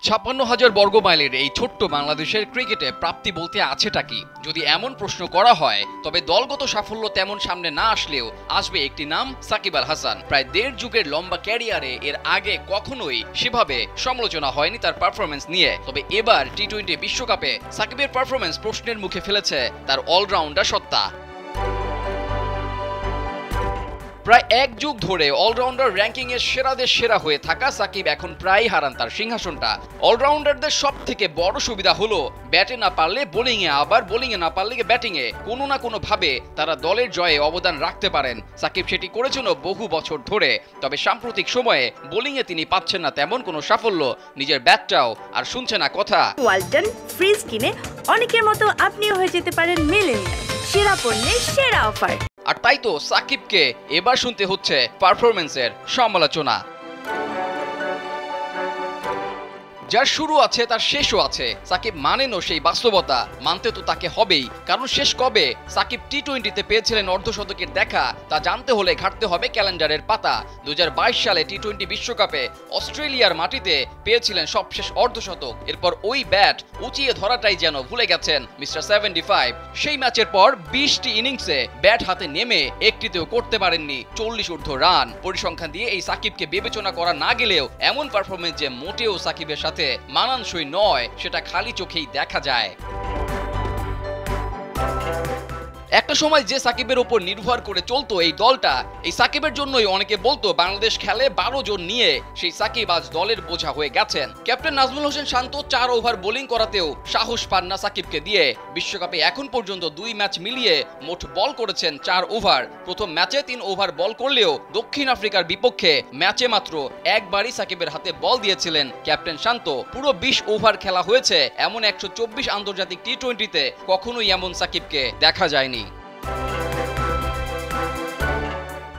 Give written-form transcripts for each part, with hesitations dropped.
৫৬,০০০ বর্গমাইলের এই ছোট্ট বাংলাদেশের ক্রিকেটে প্রাপ্তি বলতে আছেটা কি? যদি এমন প্রশ্ন করা হয় তবে দলগত সাফল্য তেমন সামনে না আসলেও আসবে একটি নাম, সাকিব আল হাসান। প্রায় দেড় যুগের লম্বা ক্যারিয়ারে এর আগে কখনোই সেভাবে সমালোচনা হয়নি তার পারফরমেন্স নিয়ে। তবে এবার টি-20 বিশ্বকাপে সাকিবের পারফরমেন্স প্রশ্নের মুখে ফেলেছে তার অলরাউন্ডার সত্তা। প্রায় এক যুগ ধরে অলরাউন্ডার র্যাঙ্কিং এর সেরাদের সেরা হয়ে থাকা সাকিব এখন প্রায় হারান তার সিংহাসনটা। অলরাউন্ডারদের সব থেকে বড় সুবিধা হলো ব্যাটে না পারলে বোলিংয়ে, আবার বোলিংয়ে না পারলে ব্যাটিংয়ে কোনো না কোনো ভাবে তারা দলের জয়ে অবদান রাখতে পারেন। সাকিব সেটি করেছেন বহু বছর ধরে। তবে সাম্প্রতিক সময়ে বোলিংয়ে তিনি পাচ্ছেন না তেমন কোনো সাফল্য, নিজের ব্যাটটাও আর শুনছে না কথা। ওয়ালটন ফ্রিজ কিনে অনেকের মতো আপনিও হয়ে যেতে পারেন মিলেনিয়াল, সেরা পণ্যের সেরা অফার। আর তাই তো সাকিবকে এবার শুনতে হচ্ছে পারফরমেন্সের সমালোচনা। যার শুরু আছে তার শেষও আছে। সাকিব মানেনও সেই বাস্তবতা, মানতে তো তাকে হবেই। কারণ শেষ কবে সাকিব টি-20তে পেয়েছিলেন অর্ধশতকের দেখা তা জানতে হলে ঘাটতে হবে ক্যালেন্ডারের পাতা। 2022 সালে টি-20 বিশ্বকাপে অস্ট্রেলিয়ার মাটিতে পেয়েছিলেন সবশেষ অর্ধশতক। এরপর ওই ব্যাট উঁচিয়ে ধরাটাই যেন ভুলে গেছেন মিস্টার 75। সেই ম্যাচের পর 20টি ইনিংসে ব্যাট হাতে নেমে একটিতেও করতে পারেননি 40 ঊর্ধ্ব রান। পরিসংখ্যান দিয়ে এই সাকিবকে বিবেচনা করা না গেলেও এমন পারফরমেন্স যে মোটেও সাকিবের সাথে মানানসই নয় সেটা খালি চোখেই দেখা যায়। একটা সময় যে সাকিবের উপর নির্ভর করে চলতো এই দলটা, এই সাকিবের জন্যই অনেকে বলতো বাংলাদেশ খেলে 12 জন নিয়ে। সেই সাকিব আজ দলের বোঝা হয়ে গেছেন। ক্যাপ্টেন নাজমুল হোসেন শান্ত 4 ওভার বোলিং করাতেও সাহস পান না সাকিবকে দিয়ে। বিশ্বকাপে এখন পর্যন্ত 2 ম্যাচ মিলিয়ে মোট বল করেছেন 4 ওভার। প্রথম ম্যাচে 3 ওভার বল করলেও দক্ষিণ আফ্রিকার বিপক্ষে ম্যাচে মাত্র একবারই সাকিবের হাতে বল দিয়েছিলেন ক্যাপ্টেন শান্ত। পুরো 20 ওভার খেলা হয়েছে এমন 124 আন্তর্জাতিক টি-20তে কখনোই এমন সাকিবকে দেখা যায়নি।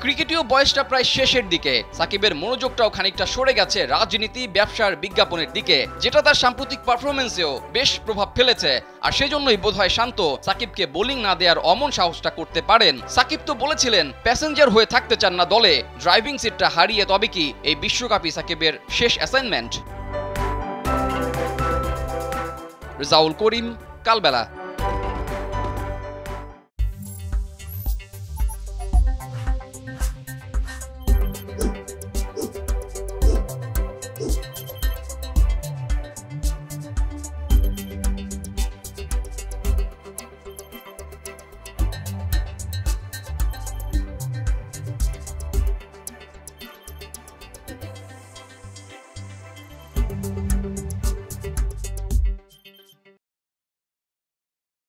ক্রিকেটীয় বয়সটা প্রায় শেষের দিকে। সাকিবের মনোযোগটাও খানিকটা সরে গেছে রাজনীতি, ব্যবসার বিজ্ঞাপনের দিকে, যেটা তার সাম্প্রতিক পারফরমেন্সেও বেশ প্রভাব ফেলেছে। আর সেজন্যই বোধহয় শান্ত সাকিবকে বোলিং না দেওয়ার অমন সাহসটা করতে পারেন। সাকিব তো বলেছিলেন প্যাসেঞ্জার হয়ে থাকতে চান না দলে, ড্রাইভিং সিটটা হারিয়ে তবে কি এই বিশ্বকাপই সাকিবের শেষ অ্যাসাইনমেন্ট। রেজাউল করিম, কালবেলা।